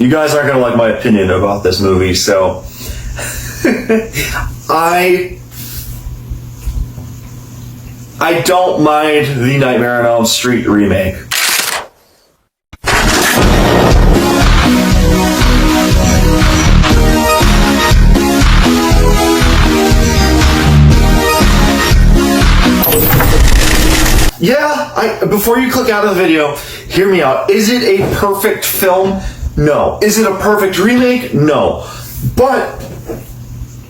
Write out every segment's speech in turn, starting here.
You guys aren't gonna like my opinion about this movie, so I don't mind the Nightmare on Elm Street remake. Yeah, before you click out of the video, hear me out. Is it a perfect film? No. Is it a perfect remake? No. But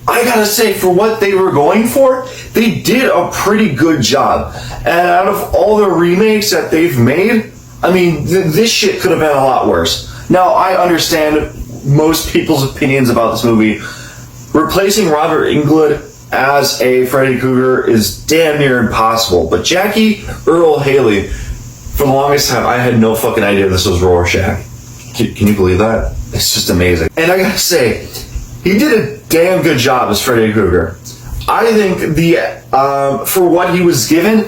I gotta say, for what they were going for, they did a pretty good job. And out of all the remakes that they've made, I mean, this shit could have been a lot worse. Now, I understand most people's opinions about this movie. Replacing Robert Englund as a Freddy Krueger is damn near impossible. But Jackie Earle Haley, for the longest time, I had no fucking idea this was Rorschach. Can you believe that? It's just amazing. And I gotta say, he did a damn good job as Freddy Krueger. I think for what he was given,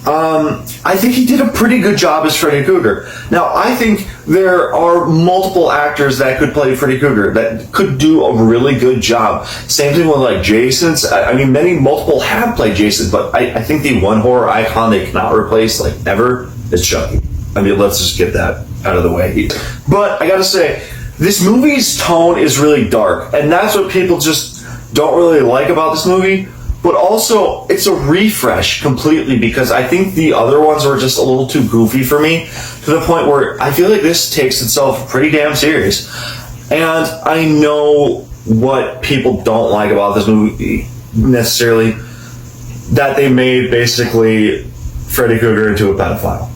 I think he did a pretty good job as Freddy Krueger. Now, I think there are multiple actors that could play Freddy Krueger that could do a really good job. Same thing with like Jason's. I mean, multiple have played Jason, but I think the one horror icon they cannot replace, like ever, is Chucky. I mean, let's just get that out of the way. But I gotta say, this movie's tone is really dark, and that's what people just don't really like about this movie. But also, it's a refresh completely, because I think the other ones were just a little too goofy for me, to the point where I feel like this takes itself pretty damn serious. And I know what people don't like about this movie necessarily, that they made basically Freddy Krueger into a pedophile.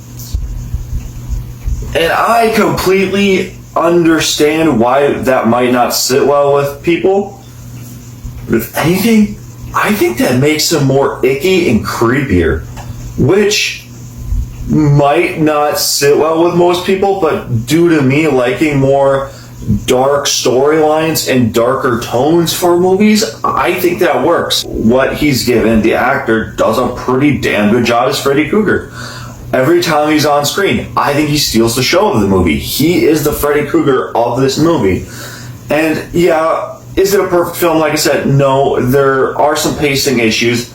And I completely understand why that might not sit well with people. If anything, I think that makes him more icky and creepier, which might not sit well with most people, but due to me liking more dark storylines and darker tones for movies, I think that works. What he's given, the actor does a pretty damn good job as Freddy Krueger. Every time he's on screen, I think he steals the show of the movie. He is the Freddy Krueger of this movie. And yeah, is it a perfect film? Like I said, no. There are some pacing issues.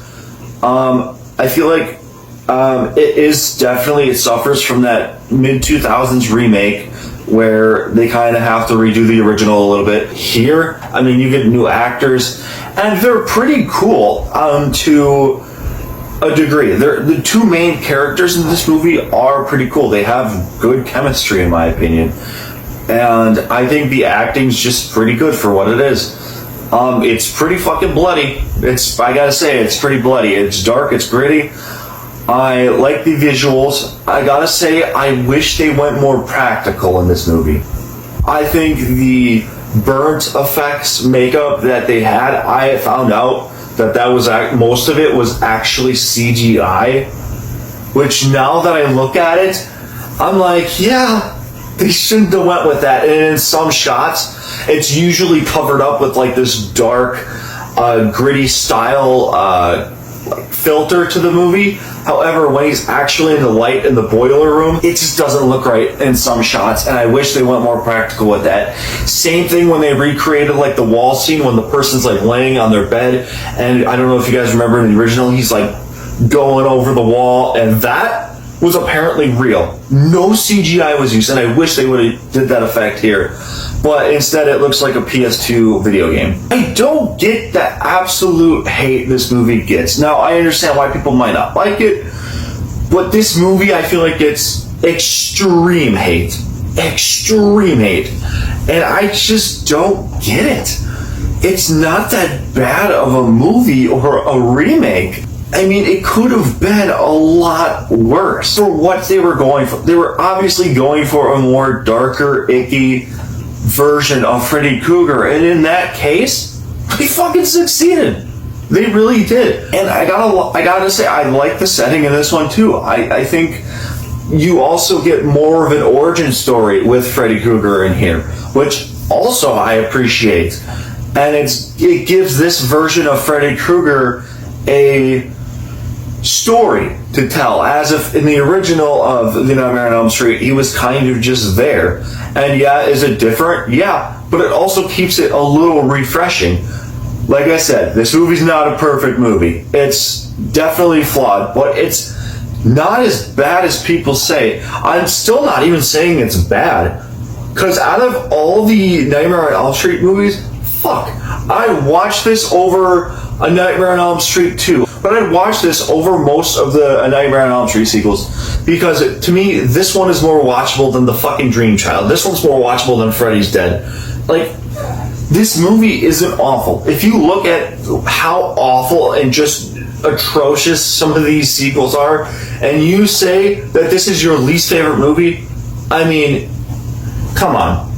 I feel like it suffers from that mid-2000s remake where they kind of have to redo the original a little bit. Here, I mean, you get new actors, and they're pretty cool to a degree. The two main characters in this movie are pretty cool. They have good chemistry, in my opinion. And I think the acting's just pretty good for what it is. It's pretty fucking bloody. I gotta say, it's pretty bloody. It's dark, it's gritty. I like the visuals. I gotta say, I wish they went more practical in this movie. I think the burnt effects makeup that they had, I found out that was most of it was actually CGI. Which now that I look at it, I'm like, yeah, they shouldn't have went with that. And in some shots, it's usually covered up with like this dark, gritty style filter to the movie. However, when he's actually in the light in the boiler room, it just doesn't look right in some shots, and I wish they went more practical with that. Same thing when they recreated like the wall scene when the person's like laying on their bed, and I don't know if you guys remember in the original, he's like going over the wall, and that was apparently real. No CGI was used, and I wish they would have did that effect here. But instead it looks like a PS2 video game. I don't get the absolute hate this movie gets. Now, I understand why people might not like it, but this movie I feel like gets extreme hate. Extreme hate. And I just don't get it. It's not that bad of a movie or a remake. I mean, it could have been a lot worse for what they were going for. They were obviously going for a more darker, icky version of Freddy Krueger, and in that case, they fucking succeeded. They really did. And I gotta say, I like the setting in this one too. I think you also get more of an origin story with Freddy Krueger in here, which also I appreciate. And it gives this version of Freddy Krueger a story to tell. As if in the original of The Nightmare on Elm Street, he was kind of just there. And yeah, is it different? Yeah, but it also keeps it a little refreshing. Like I said, this movie's not a perfect movie. It's definitely flawed, but it's not as bad as people say. I'm still not even saying it's bad. Because out of all the Nightmare on Elm Street movies, fuck, I watched this over A Nightmare on Elm Street 2. But I'd watch this over most of the A Nightmare on Elm Street sequels because, to me, this one is more watchable than The fucking Dream Child. This one's more watchable than Freddy's Dead. Like, this movie isn't awful. If you look at how awful and just atrocious some of these sequels are, and you say that this is your least favorite movie, I mean, come on.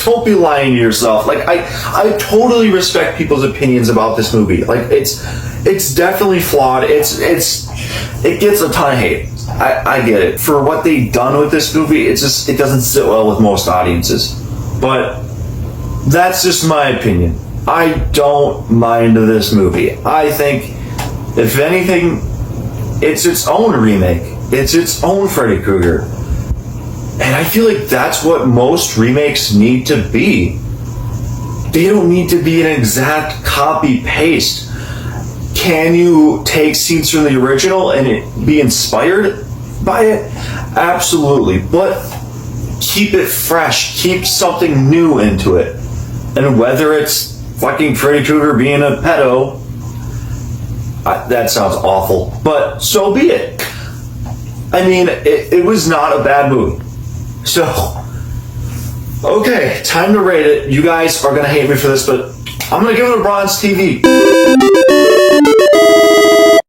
Don't be lying to yourself. Like, I totally respect people's opinions about this movie. Like, it's definitely flawed. It gets a ton of hate. I get it. For what they've done with this movie, it doesn't sit well with most audiences. But that's just my opinion. I don't mind this movie. I think, if anything, it's its own remake. It's its own Freddy Krueger. And I feel like that's what most remakes need to be. They don't need to be an exact copy-paste. Can you take scenes from the original and be inspired by it? Absolutely. But keep it fresh. Keep something new into it. And whether it's fucking Freddy Krueger being a pedo, that sounds awful, but so be it. I mean, it was not a bad movie. So, okay, time to rate it. You guys are going to hate me for this, but I'm going to give it a bronze TV.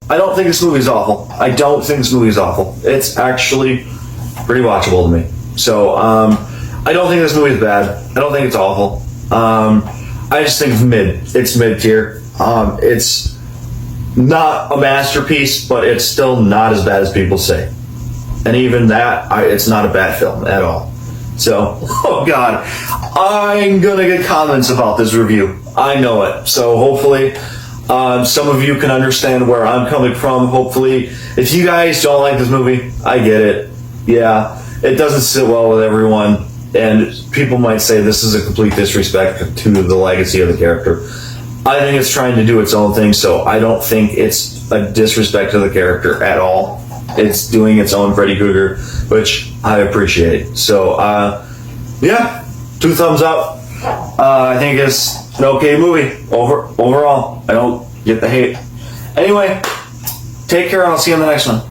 I don't think this movie's awful. I don't think this movie's awful. It's actually pretty watchable to me. So, I don't think this movie's bad. I don't think it's awful. I just think it's mid. It's mid-tier. It's not a masterpiece, but it's still not as bad as people say. And even that, it's not a bad film at all. So, oh god, I'm gonna get comments about this review. I know it. So hopefully, some of you can understand where I'm coming from. Hopefully, if you guys don't like this movie, I get it. Yeah, it doesn't sit well with everyone. And people might say this is a complete disrespect to the legacy of the character. I think it's trying to do its own thing, so I don't think it's a disrespect to the character at all. It's doing its own Freddy Krueger, which I appreciate. So, yeah, 2 thumbs up. I think it's an okay movie overall. I don't get the hate. Anyway, take care, and I'll see you in the next one.